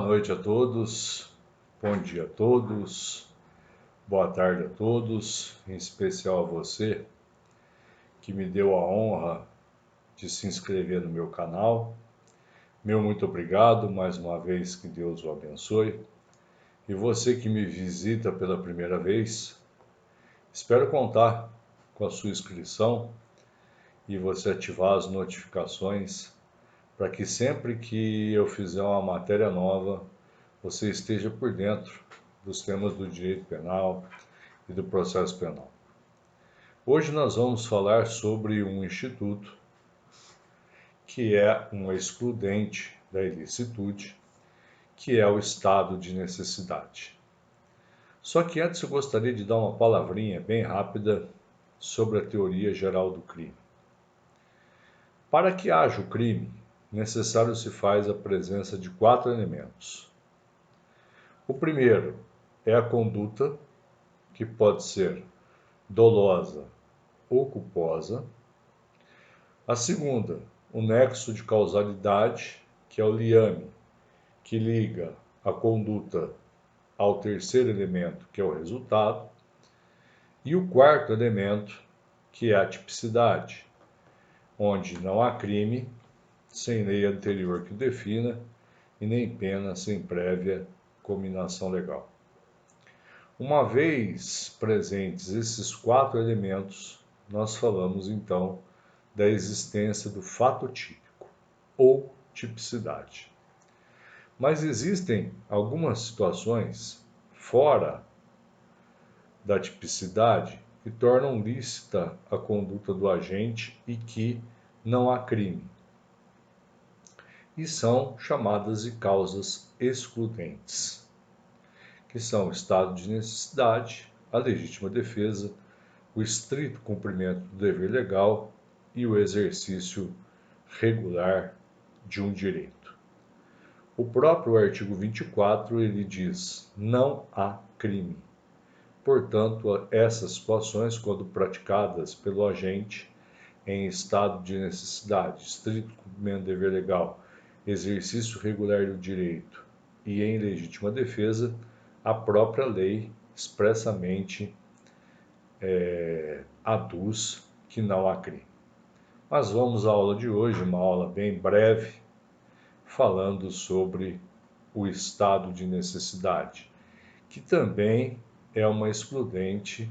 noite a todos, bom dia a todos, boa tarde a todos, em especial a você que me deu a honra de se inscrever no meu canal. Meu muito obrigado, mais uma vez, que Deus o abençoe. E você que me visita pela primeira vez, espero contar com a sua inscrição e você ativar as notificações para que sempre que eu fizer uma matéria nova, você esteja por dentro dos temas do direito penal e do processo penal. Hoje nós vamos falar sobre um instituto que é uma excludente da ilicitude, que é o estado de necessidade. Só que antes eu gostaria de dar uma palavrinha bem rápida sobre a teoria geral do crime. Para que haja o crime, necessário se faz a presença de 4 elementos. O primeiro é a conduta, que pode ser dolosa ou culposa. A segunda, o nexo de causalidade, que é o liame, que liga a conduta ao terceiro elemento, que é o resultado. E o quarto elemento, que é a tipicidade, onde não há crime sem lei anterior que o defina e nem pena sem prévia cominação legal. Uma vez presentes esses 4 elementos, nós falamos então da existência do fato típico ou tipicidade. Mas existem algumas situações fora da tipicidade que tornam lícita a conduta do agente e que não há crime. E são chamadas de causas excludentes, que são o estado de necessidade, a legítima defesa, o estrito cumprimento do dever legal e o exercício regular de um direito. O próprio artigo 24, ele diz: não há crime. Portanto, essas situações, quando praticadas pelo agente em estado de necessidade, estrito cumprimento do dever legal, exercício regular do direito e em legítima defesa, a própria lei expressamente aduz que não há crime. Mas vamos à aula de hoje, uma aula bem breve, falando sobre o estado de necessidade, que também é uma excludente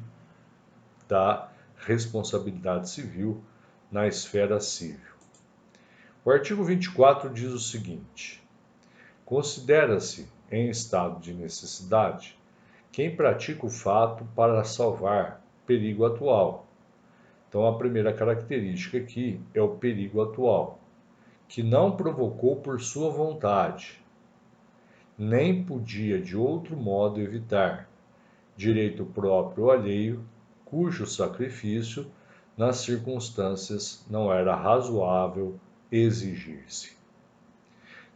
da responsabilidade civil na esfera civil. O artigo 24 diz o seguinte: considera-se em estado de necessidade quem pratica o fato para salvar perigo atual. Então, a primeira característica aqui é o perigo atual, que não provocou por sua vontade, nem podia de outro modo evitar, direito próprio ou alheio, cujo sacrifício, nas circunstâncias, não era razoável exigir-se.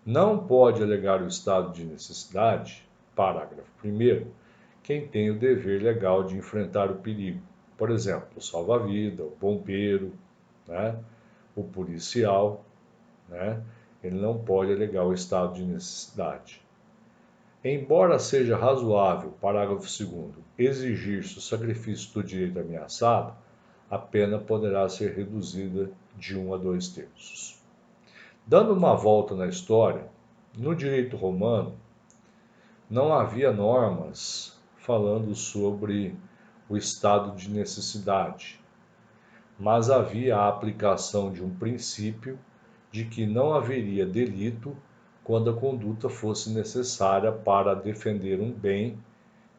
Não pode alegar o estado de necessidade, parágrafo 1º, quem tem o dever legal de enfrentar o perigo. Por exemplo, o salva-vida, o bombeiro, o policial, ele não pode alegar o estado de necessidade. Embora seja razoável, parágrafo 2º, exigir-se o sacrifício do direito ameaçado, a pena poderá ser reduzida de 1 a 2 terços. Dando uma volta na história, no direito romano, não havia normas falando sobre o estado de necessidade, mas havia a aplicação de um princípio de que não haveria delito quando a conduta fosse necessária para defender um bem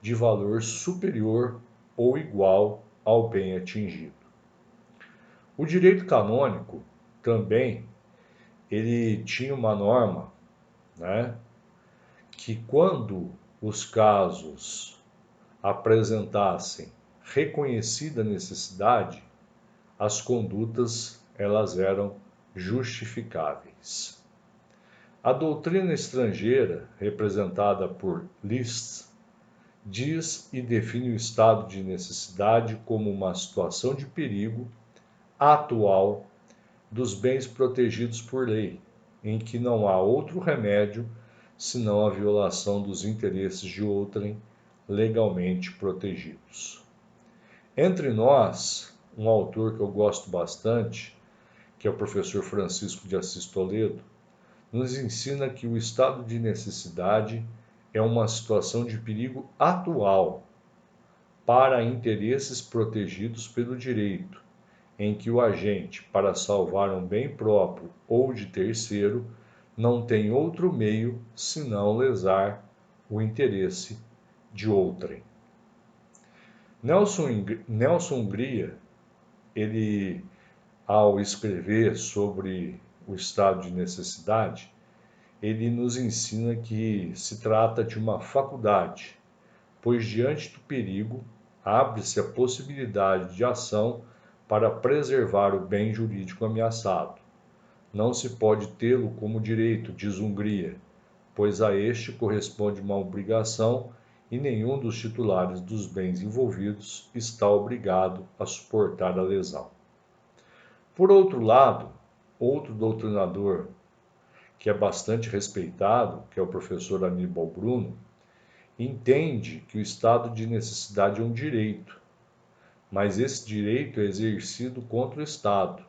de valor superior ou igual ao bem atingido. O direito canônico também ele tinha uma norma, que quando os casos apresentassem reconhecida necessidade, as condutas elas eram justificáveis. A doutrina estrangeira, representada por List, diz e define o estado de necessidade como uma situação de perigo atual dos bens protegidos por lei, em que não há outro remédio senão a violação dos interesses de outrem legalmente protegidos. Entre nós, um autor que eu gosto bastante, que é o professor Francisco de Assis Toledo, nos ensina que o estado de necessidade é uma situação de perigo atual para interesses protegidos pelo direito, em que o agente, para salvar um bem próprio ou de terceiro, não tem outro meio senão lesar o interesse de outrem. Nelson Hungria, ele, ao escrever sobre o estado de necessidade, ele nos ensina que se trata de uma faculdade, pois diante do perigo abre-se a possibilidade de ação para preservar o bem jurídico ameaçado. Não se pode tê-lo como direito, diz Hungria, pois a este corresponde uma obrigação e nenhum dos titulares dos bens envolvidos está obrigado a suportar a lesão. Por outro lado, outro doutrinador que é bastante respeitado, que é o professor Aníbal Bruno, entende que o estado de necessidade é um direito, mas esse direito é exercido contra o Estado,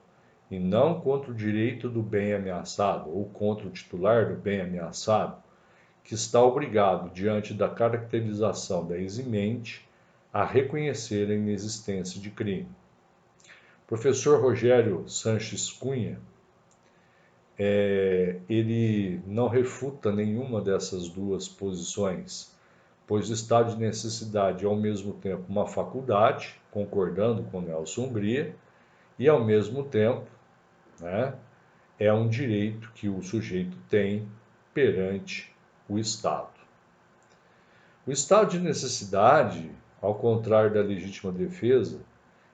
e não contra o direito do bem ameaçado, ou contra o titular do bem ameaçado, que está obrigado, diante da caracterização da eximente, a reconhecer a inexistência de crime. O professor Rogério Sanches Cunha, ele não refuta nenhuma dessas duas posições, pois o estado de necessidade é ao mesmo tempo uma faculdade, concordando com Nelson Hungria, e ao mesmo tempo, né, é um direito que o sujeito tem perante o Estado. O estado de necessidade, ao contrário da legítima defesa,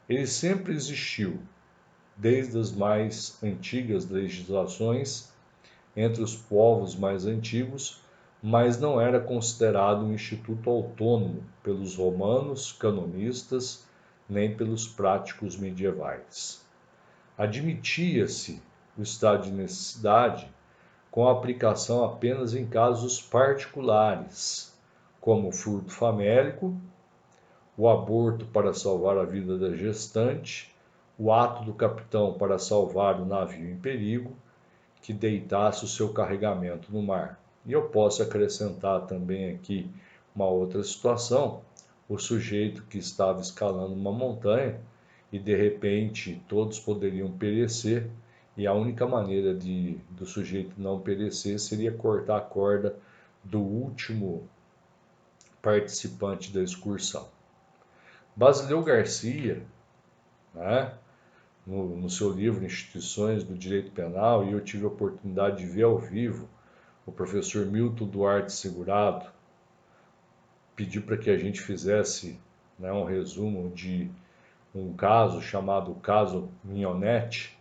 ele sempre existiu, desde as mais antigas legislações entre os povos mais antigos, mas não era considerado um instituto autônomo pelos romanos canonistas nem pelos práticos medievais. Admitia-se o estado de necessidade com aplicação apenas em casos particulares, como o furto famélico, o aborto para salvar a vida da gestante, o ato do capitão para salvar o navio em perigo, que deitasse o seu carregamento no mar. E eu posso acrescentar também aqui uma outra situação: o sujeito que estava escalando uma montanha e de repente todos poderiam perecer, e a única maneira do sujeito não perecer seria cortar a corda do último participante da excursão. Basileu Garcia, né, no seu livro Instituições do Direito Penal, e eu tive a oportunidade de ver ao vivo o professor Milton Duarte Segurado, pediu para que a gente fizesse, né, um resumo de um caso chamado Caso Mignonette.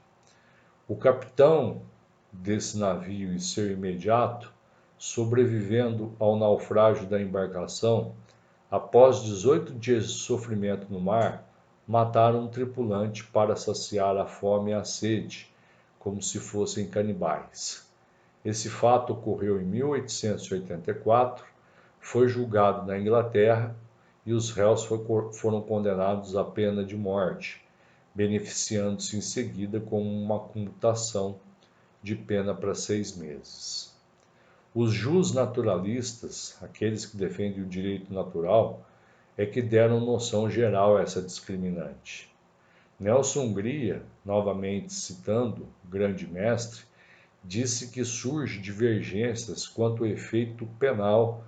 O capitão desse navio e seu imediato, sobrevivendo ao naufrágio da embarcação, após 18 dias de sofrimento no mar, mataram um tripulante para saciar a fome e a sede, como se fossem canibais. Esse fato ocorreu em 1884, foi julgado na Inglaterra e os réus foram condenados à pena de morte, beneficiando-se em seguida com uma comutação de pena para 6 meses. Os jusnaturalistas, aqueles que defendem o direito natural, é que deram noção geral a essa discriminante. Nelson Hungria, novamente citando o grande mestre, disse que surge divergências quanto ao efeito penal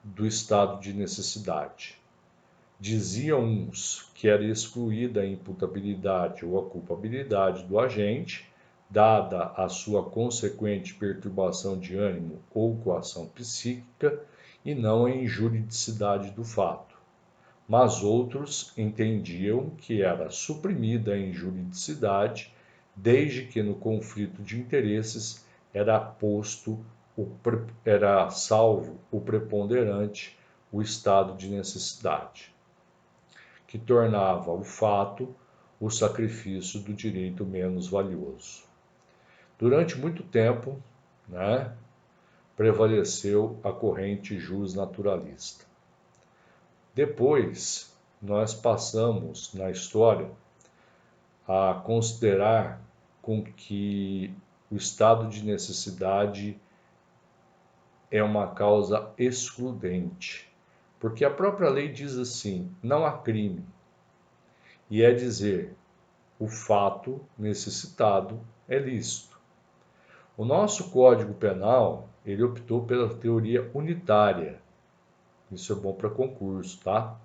do estado de necessidade. Diziam uns que era excluída a imputabilidade ou a culpabilidade do agente, dada a sua consequente perturbação de ânimo ou coação psíquica, e não a injuridicidade do fato. Mas outros entendiam que era suprimida a injuridicidade, desde que no conflito de interesses era salvo o preponderante, o estado de necessidade, que tornava o fato o sacrifício do direito menos valioso. Durante muito tempo, né, prevaleceu a corrente jusnaturalista. Depois, nós passamos na história a considerar com que o estado de necessidade é uma causa excludente, porque a própria lei diz assim: não há crime, e é dizer, o fato necessitado é lícito. O nosso Código Penal, ele optou pela teoria unitária, isso é bom para concurso, tá?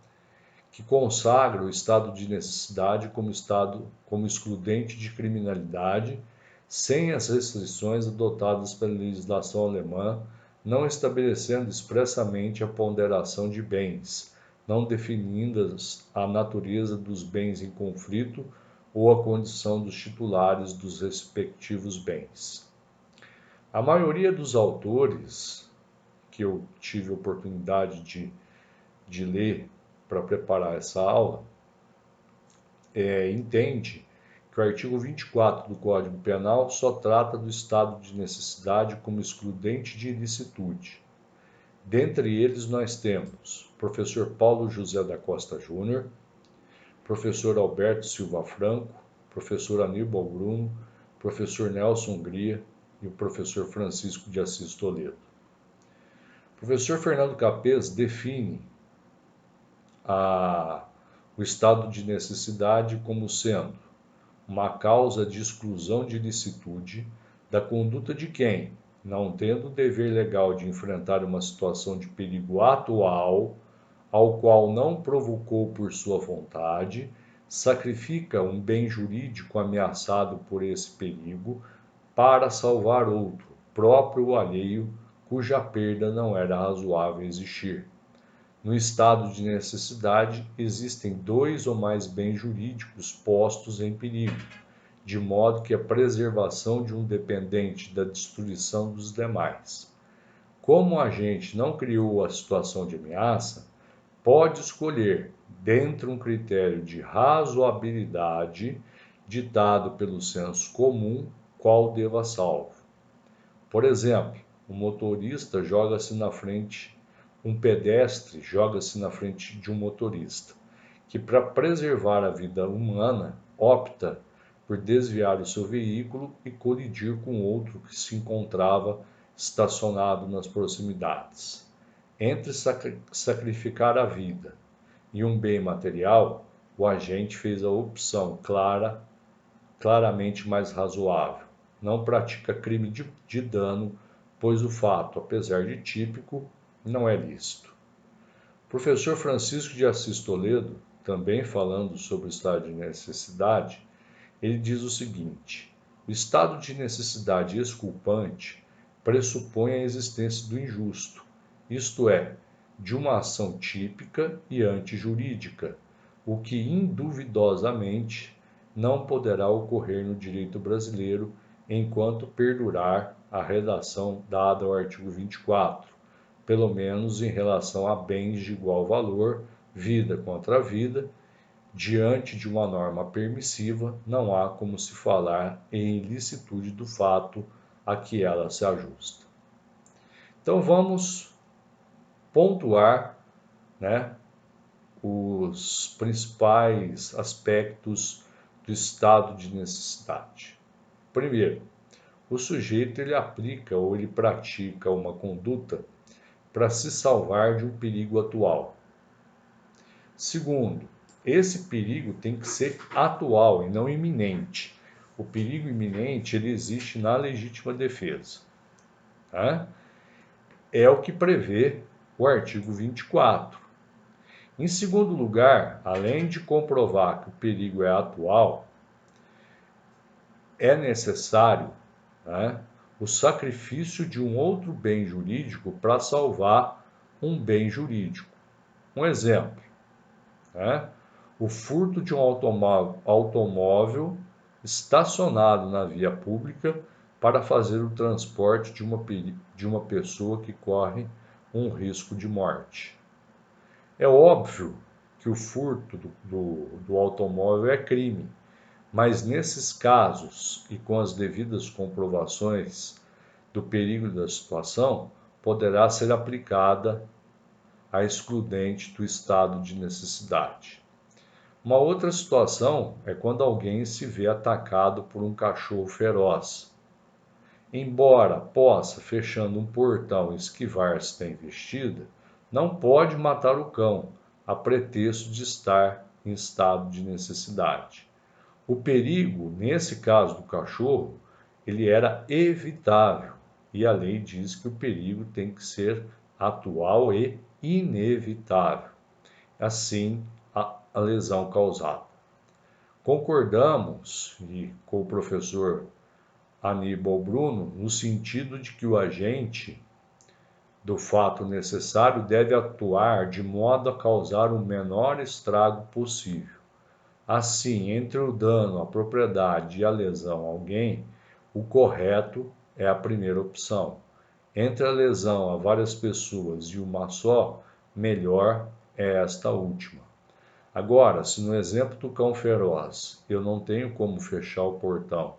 Que consagra o estado de necessidade como excludente de criminalidade, sem as restrições adotadas pela legislação alemã, não estabelecendo expressamente a ponderação de bens, não definindo a natureza dos bens em conflito ou a condição dos titulares dos respectivos bens. A maioria dos autores que eu tive a oportunidade de ler para preparar essa aula, entende que o artigo 24 do Código Penal só trata do estado de necessidade como excludente de ilicitude. Dentre eles nós temos professor Paulo José da Costa Júnior, professor Alberto Silva Franco, professor Aníbal Bruno, professor Nelson Hungria e o professor Francisco de Assis Toledo. O professor Fernando Capês define o estado de necessidade como sendo uma causa de exclusão de ilicitude da conduta de quem, não tendo o dever legal de enfrentar uma situação de perigo atual, ao qual não provocou por sua vontade, sacrifica um bem jurídico ameaçado por esse perigo para salvar outro, próprio ou alheio, cuja perda não era razoável existir. No estado de necessidade, existem dois ou mais bens jurídicos postos em perigo, de modo que a preservação de um dependente da destruição dos demais. Como o agente não criou a situação de ameaça, pode escolher, dentre um critério de razoabilidade ditado pelo senso comum, qual deva salvo. Por exemplo, o motorista joga-se na frente, um pedestre joga-se na frente de um motorista, que para preservar a vida humana opta por desviar o seu veículo e colidir com outro que se encontrava estacionado nas proximidades. Entre sacrificar a vida e um bem material, o agente fez a opção claramente mais razoável. Não pratica crime de dano, pois o fato, apesar de típico, não é lícito. O professor Francisco de Assis Toledo, também falando sobre o estado de necessidade, ele diz o seguinte: o estado de necessidade exculpante pressupõe a existência do injusto, isto é, de uma ação típica e antijurídica, o que induvidosamente não poderá ocorrer no direito brasileiro enquanto perdurar a redação dada ao artigo 24, pelo menos em relação a bens de igual valor, vida contra vida. Diante de uma norma permissiva, não há como se falar em ilicitude do fato a que ela se ajusta. Então vamos pontuar, os principais aspectos do estado de necessidade. Primeiro, o sujeito ele aplica ou ele pratica uma conduta para se salvar de um perigo atual. Segundo, esse perigo tem que ser atual e não iminente. O perigo iminente ele existe na legítima defesa. Tá? É o que prevê o artigo 24. Em segundo lugar, além de comprovar que o perigo é atual, é necessário o sacrifício de um outro bem jurídico para salvar um bem jurídico. Um exemplo, o furto de um automóvel estacionado na via pública para fazer o transporte de uma pessoa que corre um risco de morte. É óbvio que o furto do automóvel é crime, mas nesses casos e com as devidas comprovações do perigo da situação, poderá ser aplicada a excludente do estado de necessidade. Uma outra situação é quando alguém se vê atacado por um cachorro feroz. Embora possa, fechando um portão, esquivar-se da investida, não pode matar o cão, a pretexto de estar em estado de necessidade. O perigo, nesse caso do cachorro, ele era evitável, e a lei diz que o perigo tem que ser atual e inevitável. Assim, a lesão causada. Concordamos com o professor Aníbal Bruno no sentido de que o agente do fato necessário deve atuar de modo a causar o menor estrago possível. Assim, entre o dano à propriedade e a lesão a alguém, o correto é a primeira opção. Entre a lesão a várias pessoas e uma só, melhor é esta última. Agora, se no exemplo do cão feroz eu não tenho como fechar o portão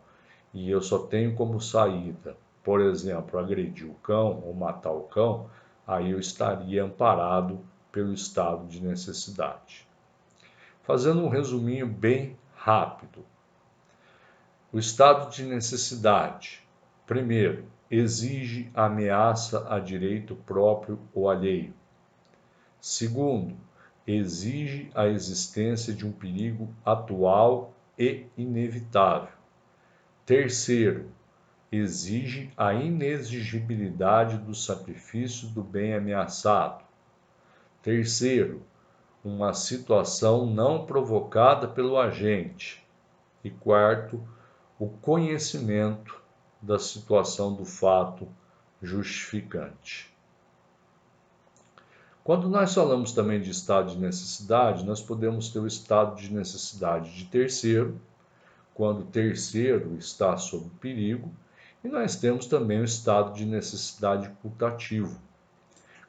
e eu só tenho como saída, por exemplo, agredir o cão ou matar o cão, aí eu estaria amparado pelo estado de necessidade. Fazendo um resuminho bem rápido. O estado de necessidade, primeiro, exige ameaça a direito próprio ou alheio. Segundo, exige a existência de um perigo atual e inevitável. Terceiro, exige a inexigibilidade do sacrifício do bem ameaçado. Terceiro, uma situação não provocada pelo agente. E quarto, o conhecimento da situação do fato justificante. Quando nós falamos também de estado de necessidade, nós podemos ter o estado de necessidade de terceiro, quando o terceiro está sob perigo, e nós temos também o estado de necessidade putativo.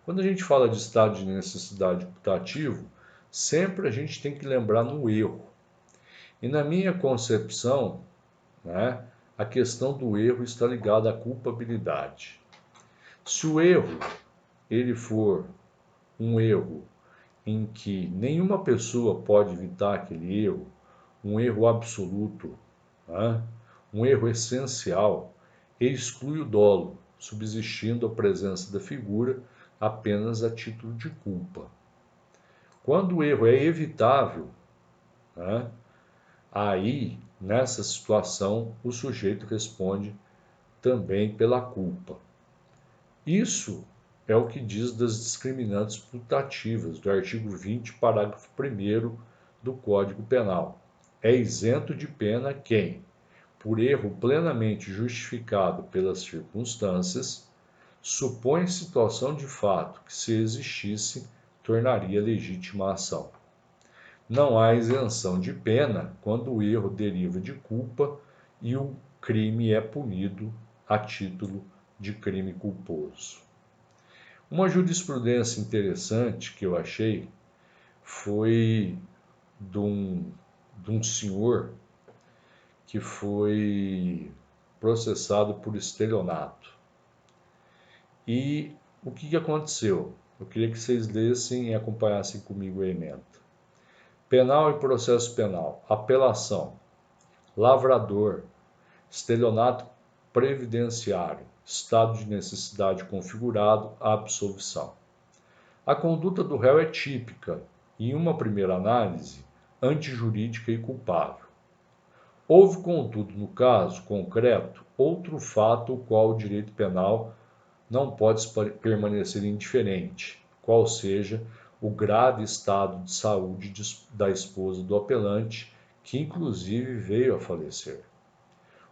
Quando a gente fala de estado de necessidade putativo, sempre a gente tem que lembrar no erro. E na minha concepção, a questão do erro está ligada à culpabilidade. Se o erro ele for um erro em que nenhuma pessoa pode evitar aquele erro, um erro absoluto, um erro essencial, exclui o dolo, subsistindo a presença da figura apenas a título de culpa. Quando o erro é evitável, aí, nessa situação, o sujeito responde também pela culpa. Isso é o que diz das discriminantes putativas do artigo 20, parágrafo 1º do Código Penal. É isento de pena quem, por erro plenamente justificado pelas circunstâncias, supõe situação de fato que, se existisse, tornaria legítima a ação. Não há isenção de pena quando o erro deriva de culpa e o crime é punido a título de crime culposo. Uma jurisprudência interessante que eu achei foi de um senhor que foi processado por estelionato. E o que aconteceu? Eu queria que vocês lessem e acompanhassem comigo a emenda. Penal e processo penal. Apelação. Lavrador. Estelionato previdenciário. Estado de necessidade configurado. Absolvição. A conduta do réu é típica e, em uma primeira análise, antijurídica e culpável. Houve, contudo, no caso concreto, outro fato o qual o direito penal não pode permanecer indiferente, qual seja o grave estado de saúde da esposa do apelante, que inclusive veio a falecer.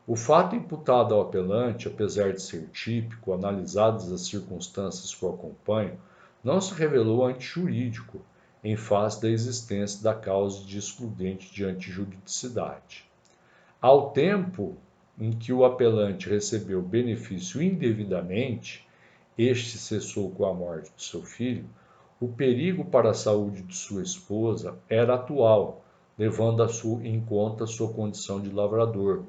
O fato imputado ao apelante, apesar de ser típico, analisadas as circunstâncias que o acompanham, não se revelou antijurídico em face da existência da causa de excludente de antijuridicidade. Ao tempo em que o apelante recebeu benefício indevidamente, este cessou com a morte de seu filho, o perigo para a saúde de sua esposa era atual, levando em conta sua condição de lavrador.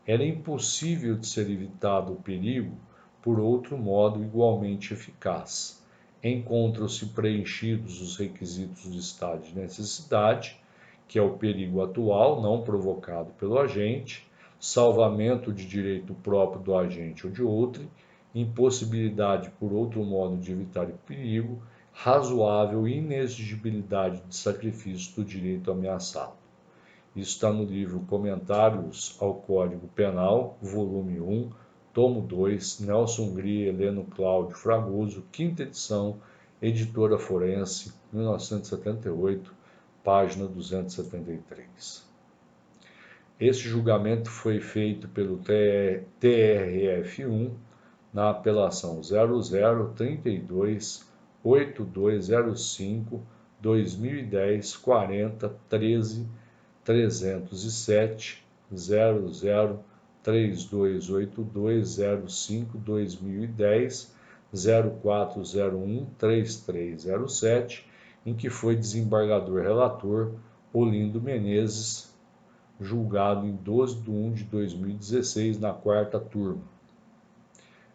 Era impossível de ser evitado o perigo por outro modo igualmente eficaz. Encontram-se preenchidos os requisitos do estado de necessidade, que é o perigo atual, não provocado pelo agente, salvamento de direito próprio do agente ou de outro, impossibilidade por outro modo de evitar o perigo, razoável inexigibilidade de sacrifício do direito ameaçado. Isso está no livro Comentários ao Código Penal, volume 1, tomo 2, Nelson Gria e Heleno Cláudio Fragoso, quinta edição, Editora Forense, 1978, página 273. Esse julgamento foi feito pelo TRF1 na apelação 00328205 2010 40 13 307 00328205 2010 0401 3307, em que foi desembargador relator Olindo Menezes, julgado em 12 de 1 de 2016 na quarta turma.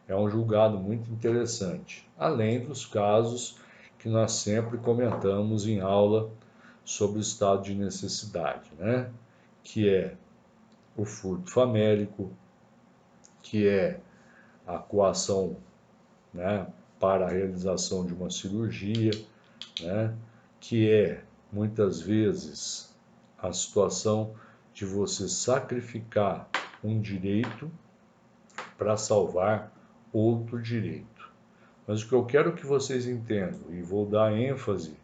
É um julgado muito interessante, além dos casos que nós sempre comentamos em aula sobre o estado de necessidade, né? Que é o furto famélico, que é a coação, né, para a realização de uma cirurgia, né, que é muitas vezes a situação de você sacrificar um direito para salvar outro direito. Mas o que eu quero que vocês entendam, e vou dar ênfase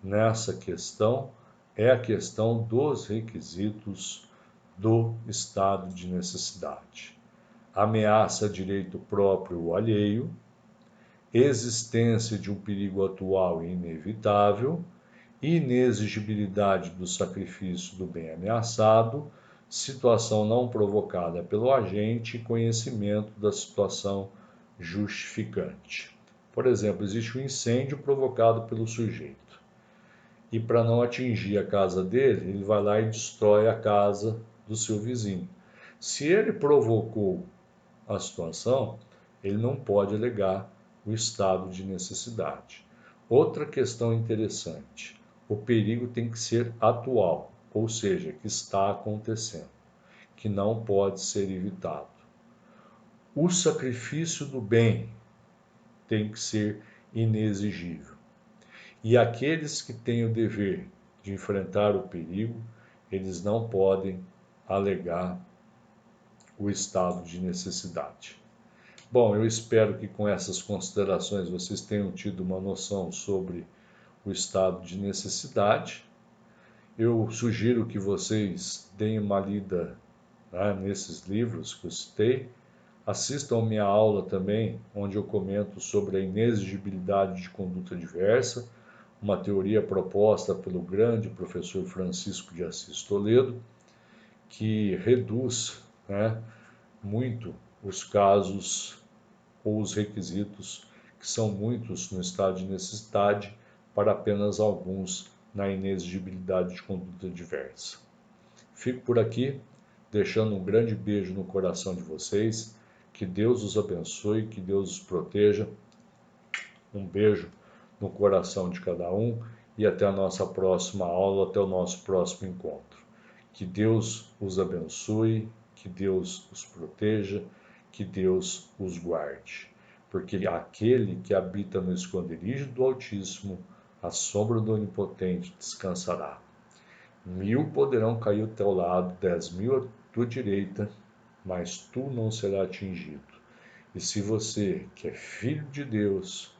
nessa questão, é a questão dos requisitos do estado de necessidade. Ameaça a direito próprio ou alheio, existência de um perigo atual e inevitável, inexigibilidade do sacrifício do bem ameaçado, situação não provocada pelo agente e conhecimento da situação justificante. Por exemplo, existe um incêndio provocado pelo sujeito. E para não atingir a casa dele, ele vai lá e destrói a casa do seu vizinho. Se ele provocou a situação, ele não pode alegar o estado de necessidade. Outra questão interessante: o perigo tem que ser atual, ou seja, que está acontecendo, que não pode ser evitado. O sacrifício do bem tem que ser inexigível. E aqueles que têm o dever de enfrentar o perigo, eles não podem alegar o estado de necessidade. Bom, eu espero que com essas considerações vocês tenham tido uma noção sobre o estado de necessidade. Eu sugiro que vocês deem uma lida, né, nesses livros que eu citei. Assistam minha aula também, onde eu comento sobre a inexigibilidade de conduta diversa, uma teoria proposta pelo grande professor Francisco de Assis Toledo, que reduz, né, muito os casos ou os requisitos, que são muitos no estado de necessidade, para apenas alguns na inexigibilidade de conduta diversa. Fico por aqui, deixando um grande beijo no coração de vocês, que Deus os abençoe, que Deus os proteja. Um beijo no coração de cada um e até a nossa próxima aula, até o nosso próximo encontro. Que Deus os abençoe, que Deus os proteja, que Deus os guarde. Porque aquele que habita no esconderijo do Altíssimo, à sombra do Onipotente, descansará. 1000 poderão cair ao teu lado, 10.000 à tua direita, mas tu não serás atingido. E se você, que é filho de Deus,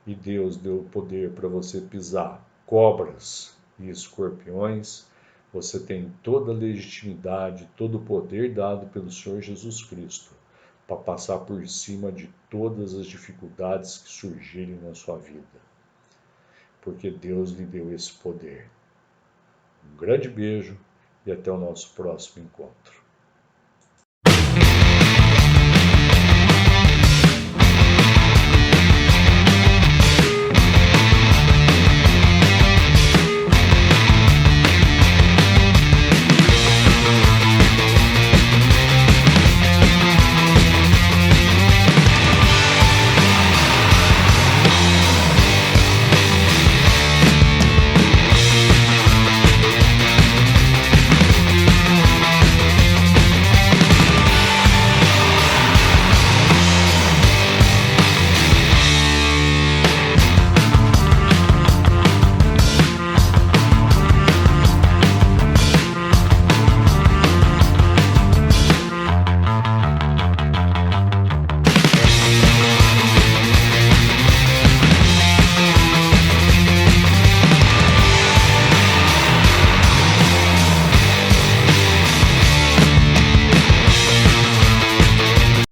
e Deus deu o poder para você pisar cobras e escorpiões, você tem toda a legitimidade, todo o poder dado pelo Senhor Jesus Cristo para passar por cima de todas as dificuldades que surgirem na sua vida, porque Deus lhe deu esse poder. Um grande beijo e até o nosso próximo encontro.